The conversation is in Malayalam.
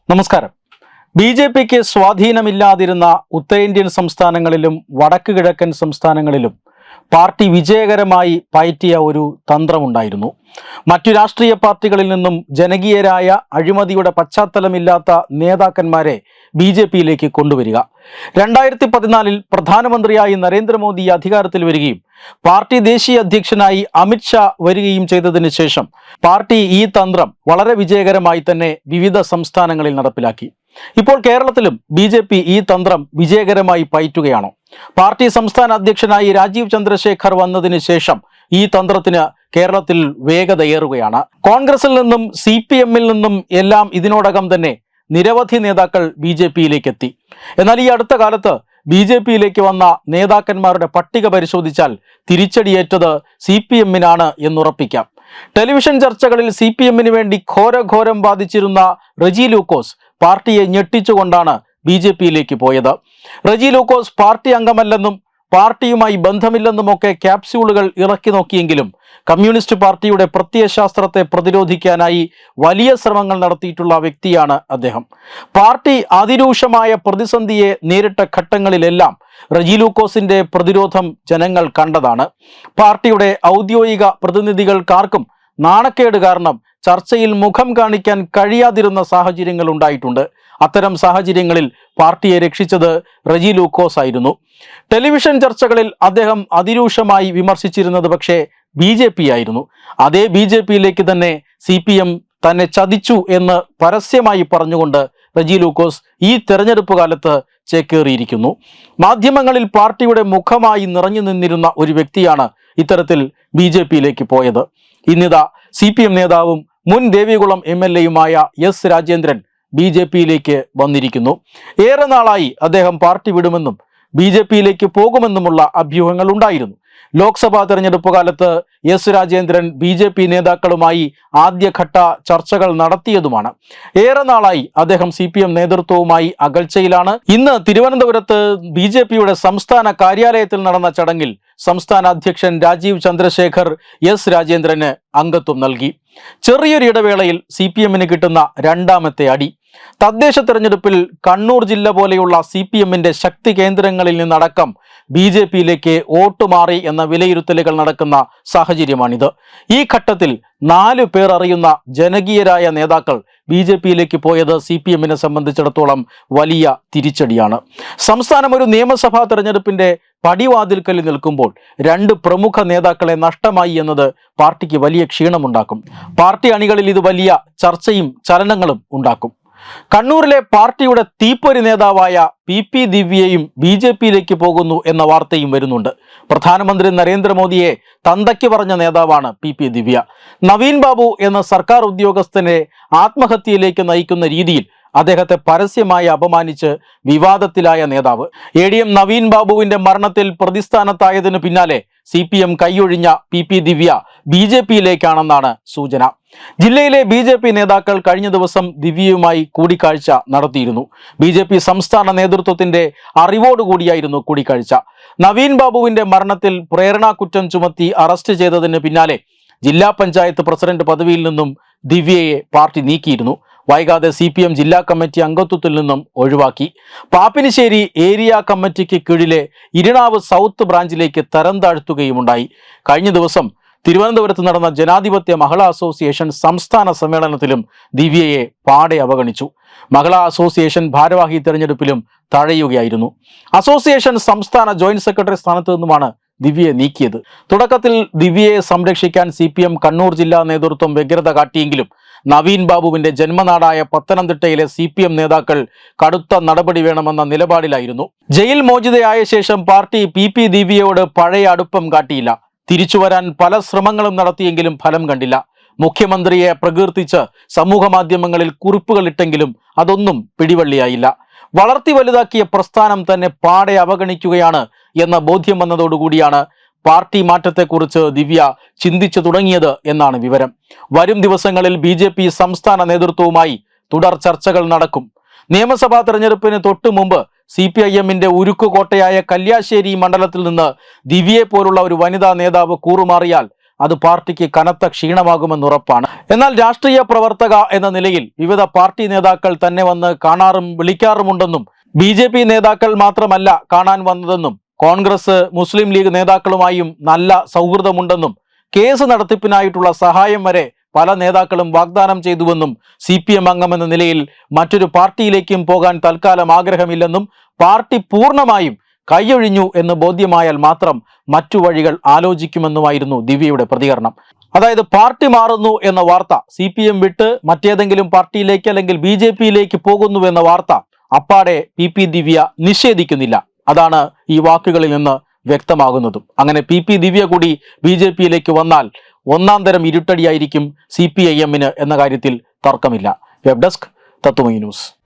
നമസ്കാരം. ബി.ജെ.പിക്ക് സ്വാധീനമില്ലാതിരുന്ന ഉത്തരേന്ത്യൻ സംസ്ഥാനങ്ങളിലും വടക്ക് കിഴക്കൻ സംസ്ഥാനങ്ങളിലും പാർട്ടി വിജയകരമായി പയറ്റിയ ഒരു തന്ത്രമുണ്ടായിരുന്നു. മറ്റു രാഷ്ട്രീയ പാർട്ടികളിൽ നിന്നും ജനകീയരായ അഴിമതിയുടെ പശ്ചാത്തലമില്ലാത്ത നേതാക്കന്മാരെ ബി.ജെ.പിയിലേക്ക് കൊണ്ടുവരിക. 2014 പ്രധാനമന്ത്രിയായി നരേന്ദ്രമോദി അധികാരത്തിൽ വരികയും പാർട്ടി ദേശീയ അധ്യക്ഷനായി അമിത്ഷാ വരികയും ചെയ്തതിനു ശേഷം പാർട്ടി ഈ തന്ത്രം വളരെ വിജയകരമായി തന്നെ വിവിധ സംസ്ഥാനങ്ങളിൽ നടപ്പിലാക്കി. ഇപ്പോൾ കേരളത്തിലും ബി.ജെ.പി ഈ തന്ത്രം വിജയകരമായി പയറ്റുകയാണോ? പാർട്ടി സംസ്ഥാന അധ്യക്ഷനായി രാജീവ് ചന്ദ്രശേഖർ വന്നതിന് ശേഷം ഈ തന്ത്രത്തിന് കേരളത്തിൽ വേഗതയേറുകയാണ്. കോൺഗ്രസിൽ നിന്നും CPM-ൽ നിന്നും എല്ലാം ഇതിനോടകം തന്നെ നിരവധി നേതാക്കൾ ബി.ജെ.പിയിലേക്ക് എത്തി. എന്നാൽ ഈ അടുത്ത കാലത്ത് ബി.ജെ.പിയിലേക്ക് വന്ന നേതാക്കന്മാരുടെ പട്ടിക പരിശോധിച്ചാൽ തിരിച്ചടിയേറ്റത് CPM-നാണ് എന്നുറപ്പിക്കാം. ടെലിവിഷൻ ചർച്ചകളിൽ CPM-ന് വേണ്ടി ഘോരഘോരം ബാധിച്ചിരുന്ന റെജി ലൂക്കോസ് പാർട്ടിയെ ഞെട്ടിച്ചുകൊണ്ടാണ് ബി.ജെ.പിയിലേക്ക് പോയത്. റെജി ലൂക്കോസ് പാർട്ടി അംഗമല്ലെന്നും പാർട്ടിയുമായി ബന്ധമില്ലെന്നുമൊക്കെ ക്യാപ്സ്യൂളുകൾ ഇറക്കി നോക്കിയെങ്കിലും കമ്മ്യൂണിസ്റ്റ് പാർട്ടിയുടെ പ്രത്യയശാസ്ത്രത്തെ പ്രതിരോധിക്കാനായി വലിയ ശ്രമങ്ങൾ നടത്തിയിട്ടുള്ള വ്യക്തിയാണ് അദ്ദേഹം. പാർട്ടി അതിരൂക്ഷമായ പ്രതിസന്ധിയെ നേരിട്ട ഘട്ടങ്ങളിലെല്ലാം റെജി ലൂക്കോസിന്റെ പ്രതിരോധം ജനങ്ങൾ കണ്ടതാണ്. പാർട്ടിയുടെ ഔദ്യോഗിക പ്രതിനിധികൾക്കാർക്കും നാണക്കേട് കാരണം ചർച്ചയിൽ മുഖം കാണിക്കാൻ കഴിയാതിരുന്ന സാഹചര്യങ്ങൾ ഉണ്ടായിട്ടുണ്ട്. അത്തരം സാഹചര്യങ്ങളിൽ പാർട്ടിയെ രക്ഷിച്ചത് റെജി ലൂക്കോസ് ആയിരുന്നു. ടെലിവിഷൻ ചർച്ചകളിൽ അദ്ദേഹം അതിരൂക്ഷമായി വിമർശിച്ചിരുന്നത് പക്ഷേ ബി.ജെ.പി ആയിരുന്നു. അതേ ബി.ജെ.പിയിലേക്ക് തന്നെ CPM തന്നെ ചതിച്ചു എന്ന് പരസ്യമായി പറഞ്ഞുകൊണ്ട് റെജി ലൂക്കോസ് ഈ തെരഞ്ഞെടുപ്പ് കാലത്ത് ചേക്കേറിയിരിക്കുന്നു. മാധ്യമങ്ങളിൽ പാർട്ടിയുടെ മുഖമായി നിറഞ്ഞു നിന്നിരുന്ന ഒരു വ്യക്തിയാണ് ഇത്തരത്തിൽ ബി.ജെ.പിയിലേക്ക് പോയത്. ഇന്നിതാ CPM നേതാവും മുൻ ദേവികുളം MLA-യുമായ S. രാജേന്ദ്രൻ ബി.ജെ.പിയിലേക്ക് വന്നിരിക്കുന്നു. ഏറെ നാളായി അദ്ദേഹം പാർട്ടി വിടുമെന്നും ബി.ജെ.പിയിലേക്ക് പോകുമെന്നുമുള്ള അഭ്യൂഹങ്ങൾ ഉണ്ടായിരുന്നു. ലോക്സഭാ തെരഞ്ഞെടുപ്പ് കാലത്ത് S. രാജേന്ദ്രൻ ബി.ജെ.പി നേതാക്കളുമായി ആദ്യഘട്ട ചർച്ചകൾ നടത്തിയതുമാണ്. ഏറെ നാളായി അദ്ദേഹം CPM നേതൃത്വവുമായി അകൽച്ചയിലാണ്. ഇന്ന് തിരുവനന്തപുരത്ത് ബി.ജെ.പിയുടെ സംസ്ഥാന കാര്യാലയത്തിൽ നടന്ന ചടങ്ങിൽ സംസ്ഥാന അധ്യക്ഷൻ രാജീവ് ചന്ദ്രശേഖർ S. രാജേന്ദ്രന് അംഗത്വം നൽകി. ചെറിയൊരു ഇടവേളയിൽ CPM-ന് കിട്ടുന്ന രണ്ടാമത്തെ അടി. തദ്ദേശ തെരഞ്ഞെടുപ്പിൽ കണ്ണൂർ ജില്ല പോലെയുള്ള CPM-ന്റെ ശക്തി കേന്ദ്രങ്ങളിൽ നിന്നടക്കം ബി.ജെ.പിയിലേക്ക് വോട്ട് മാറി എന്ന വിലയിരുത്തലുകൾ നടക്കുന്ന സാഹചര്യമാണിത്. ഈ ഘട്ടത്തിൽ 4 പേർ അറിയുന്ന ജനകീയരായ നേതാക്കൾ ബി.ജെ.പിയിലേക്ക് പോയത് CPM-നെ സംബന്ധിച്ചിടത്തോളം വലിയ തിരിച്ചടിയാണ്. സംസ്ഥാനം ഒരു നിയമസഭാ തെരഞ്ഞെടുപ്പിന്റെ പടിവാതിൽക്കലിൽ നിൽക്കുമ്പോൾ 2 പ്രമുഖ നേതാക്കളെ നഷ്ടമായി എന്നത് പാർട്ടിക്ക് വലിയ ക്ഷീണമുണ്ടാക്കും. പാർട്ടി അണികളിൽ ഇത് വലിയ ചർച്ചയും ചലനങ്ങളും ഉണ്ടാക്കും. കണ്ണൂരിലെ പാർട്ടിയുടെ തീപ്പൊരി നേതാവായ PP ദിവ്യയും ബി.ജെ.പിയിലേക്ക് പോകുന്നു എന്ന വാർത്തയും വരുന്നുണ്ട്. പ്രധാനമന്ത്രി നരേന്ദ്രമോദിയെ തന്തയ്ക്ക് പറഞ്ഞ നേതാവാണ് PP ദിവ്യ. നവീൻ ബാബു എന്ന സർക്കാർ ഉദ്യോഗസ്ഥനെ ആത്മഹത്യയിലേക്ക് നയിക്കുന്ന രീതിയിൽ അദ്ദേഹത്തെ പരസ്യമായി അപമാനിച്ച് വിവാദത്തിലായ നേതാവ്. ADM നവീൻ ബാബുവിന്റെ മരണത്തിൽ പ്രതിസ്ഥാനത്തായതിനു പിന്നാലെ CPM കൈയൊഴിഞ്ഞ PP ദിവ്യ ബി.ജെ.പിയിലേക്കാണെന്നാണ് സൂചന. ജില്ലയിലെ ബി.ജെ.പി നേതാക്കൾ കഴിഞ്ഞ ദിവസം ദിവ്യയുമായി കൂടിക്കാഴ്ച നടത്തിയിരുന്നു. ബി.ജെ.പി സംസ്ഥാന നേതൃത്വത്തിന്റെ അറിവോടുകൂടിയായിരുന്നു കൂടിക്കാഴ്ച. നവീൻ ബാബുവിന്റെ മരണത്തിൽ പ്രേരണാ കുറ്റം ചുമത്തി അറസ്റ്റ് ചെയ്തതിന് പിന്നാലെ ജില്ലാ പഞ്ചായത്ത് പ്രസിഡന്റ് പദവിയിൽ നിന്നും ദിവ്യയെ പാർട്ടി നീക്കിയിരുന്നു. വൈകാതെ CPM ജില്ലാ കമ്മിറ്റി അംഗത്വത്തിൽ നിന്നും ഒഴിവാക്കി. പാപ്പിനിശ്ശേരി ഏരിയ കമ്മിറ്റിക്ക് കീഴിലെ ഇരിണാവ് സൗത്ത് ബ്രാഞ്ചിലേക്ക് തരം താഴ്ത്തുകയുമുണ്ടായി. കഴിഞ്ഞ ദിവസം തിരുവനന്തപുരത്ത് നടന്ന ജനാധിപത്യ മഹിളാ അസോസിയേഷൻ സംസ്ഥാന സമ്മേളനത്തിലും ദിവ്യയെ പാടെ അവഗണിച്ചു. മഹിളാ അസോസിയേഷൻ ഭാരവാഹി തെരഞ്ഞെടുപ്പിലും തഴയുകയായിരുന്നു. അസോസിയേഷൻ സംസ്ഥാന ജോയിന്റ് സെക്രട്ടറി സ്ഥാനത്ത് നിന്നുമാണ് ദിവ്യയെ നീക്കിയത്. തുടക്കത്തിൽ ദിവ്യയെ സംരക്ഷിക്കാൻ CPM കണ്ണൂർ ജില്ലാ നേതൃത്വം വ്യഗ്രത കാട്ടിയെങ്കിലും നവീൻ ബാബുവിന്റെ ജന്മനാടായ പത്തനംതിട്ടയിലെ CPM നേതാക്കൾ കടുത്ത നടപടി വേണമെന്ന നിലപാടിലായിരുന്നു. ജയിൽ മോചിതയായ ശേഷം പാർട്ടി PP ദിവ്യയോട് പഴയ അടുപ്പം കാട്ടിയില്ല. തിരിച്ചുവരാൻ പല ശ്രമങ്ങളും നടത്തിയെങ്കിലും ഫലം കണ്ടില്ല. മുഖ്യമന്ത്രിയെ പ്രകീർത്തിച്ച് സമൂഹ മാധ്യമങ്ങളിൽ കുറിപ്പുകൾ ഇട്ടെങ്കിലും അതൊന്നും പിടിവള്ളിയായില്ല. വളർത്തി വലുതാക്കിയ പ്രസ്ഥാനം തന്നെ പാടെ അവഗണിക്കുകയാണ് എന്ന ബോധ്യം വന്നതോടുകൂടിയാണ് പാർട്ടി മാറ്റത്തെക്കുറിച്ച് ദിവ്യ ചിന്തിച്ചു തുടങ്ങിയത് എന്നാണ് വിവരം. വരും ദിവസങ്ങളിൽ ബി.ജെ.പി സംസ്ഥാന നേതൃത്വവുമായി തുടർ ചർച്ചകൾ നടക്കും. നിയമസഭാ തെരഞ്ഞെടുപ്പിന് തൊട്ടു മുമ്പ് CPIM-ന്റെ ഉരുക്കുകോട്ടയായ കല്യാശ്ശേരി മണ്ഡലത്തിൽ നിന്ന് ദിവ്യയെ പോലുള്ള ഒരു വനിതാ നേതാവ് കൂറുമാറിയാൽ അത് പാർട്ടിക്ക് കനത്ത ക്ഷീണമാകുമെന്നുറപ്പാണ്. എന്നാൽ രാഷ്ട്രീയ പ്രവർത്തക എന്ന നിലയിൽ വിവിധ പാർട്ടി നേതാക്കൾ തന്നെ വന്ന് കാണാറും വിളിക്കാറുമുണ്ടെന്നും BJP നേതാക്കൾ മാത്രമല്ല കാണാൻ വന്നതെന്നും കോൺഗ്രസ് മുസ്ലിം ലീഗ് നേതാക്കളുമായും നല്ല സൗഹൃദമുണ്ടെന്നും കേസ് നടത്തിപ്പിനായിട്ടുള്ള സഹായം വരെ പല നേതാക്കളും വാഗ്ദാനം ചെയ്തുവെന്നും CPM അംഗമെന്ന നിലയിൽ മറ്റൊരു പാർട്ടിയിലേക്കും പോകാൻ തൽക്കാലം ആഗ്രഹമില്ലെന്നും പാർട്ടി പൂർണ്ണമായും കൈയൊഴിഞ്ഞു എന്ന് ബോധ്യമായാൽ മാത്രം മറ്റു വഴികൾ ആലോചിക്കുമെന്നുമായിരുന്നു ദിവ്യയുടെ പ്രതികരണം. അതായത് പാർട്ടി മാറുന്നു എന്ന വാർത്ത, CPM വിട്ട് മറ്റേതെങ്കിലും പാർട്ടിയിലേക്ക് അല്ലെങ്കിൽ BJPയിലേക്ക് പോകുന്നു എന്ന വാർത്ത അപ്പാടെ PP ദിവ്യ നിഷേധിക്കുന്നില്ല. അതാണ് ഈ വാക്കുകളിൽ നിന്ന് വ്യക്തമാകുന്നതും. അങ്ങനെ PP ദിവ്യ കൂടി BJPയിലേക്ക് വന്നാൽ ഒന്നാം തരം ഇരുട്ടടിയായിരിക്കും CPIM എന്ന കാര്യത്തിൽ തർക്കമില്ല. Web desk Tatwamayi news.